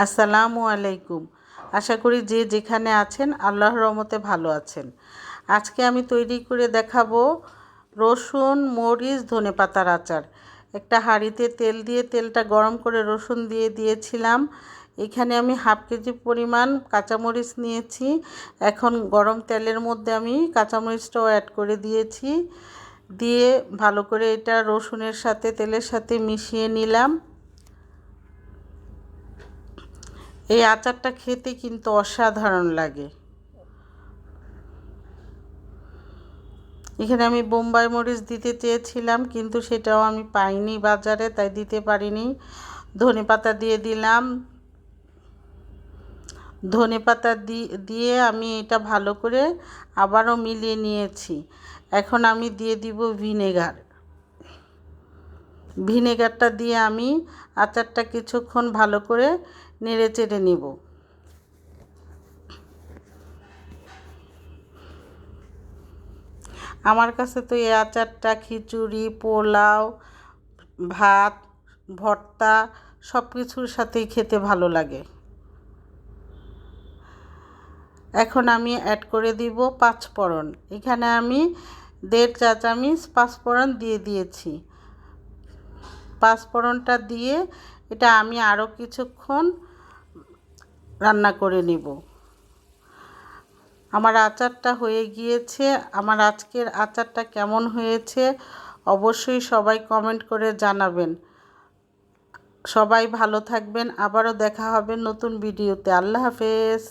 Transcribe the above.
আসসালামু আলাইকুম। আশা করি যে যেখানে আছেন আল্লাহর রহমতে ভালো আছেন। আজকে আমি তৈরি করে দেখাবো রসুন, মরিচ, ধনেপাতার আচার। একটা হাঁড়িতে তেল দিয়ে তেলটা গরম করে রসুন দিয়ে দিয়েছিলাম। এখানে আমি হাফ কেজি পরিমাণ কাঁচামরিচ নিয়েছি। এখন গরম তেলের মধ্যে আমি কাঁচামরিচটাও অ্যাড করে দিয়েছি। দিয়ে ভালো করে এটা রসুনের সাথে তেলের সাথে মিশিয়ে নিলাম। এই আচারটা খেতে কিন্তু অসাধারণ লাগে। এখানে আমি বোম্বাই মরিচ দিতে চেয়েছিলাম, কিন্তু সেটাও আমি পাইনি বাজারে, তাই দিতে পারিনি। ধনেপাতা দিয়ে দিলাম। ধনেপাতা দিয়ে আমি এটা ভালো করে আবারও মিলিয়ে নিয়েছি। এখন আমি দিয়ে দিব ভিনেগার। ভিনেগারটা দিয়ে আমি আচারটা কিছুক্ষণ ভালো করে নেড়ে চেড়ে নিব। আমার কাছে তো এই আচারটা খিচুড়ি, পোলাও, ভাত, ভর্তা সব কিছুর সাথেই খেতে ভালো লাগে। এখন আমি অ্যাড করে দিব পাঁচফোড়ন। এখানে আমি 1.5 চা চামচ পাঁচফোড়ন দিয়ে দিয়েছি। পাঁচফোড়নটা দিয়ে এটা আমি আরও কিছুক্ষণ রান্না করে নিব। আমার আচারটা হয়ে গিয়েছে। আমার আজকের আচারটা কেমন হয়েছে অবশ্যই সবাই কমেন্ট করে জানাবেন। সবাই ভালো থাকবেন। আবারও দেখা হবে নতুন ভিডিওতে। আল্লাহ হাফেজ।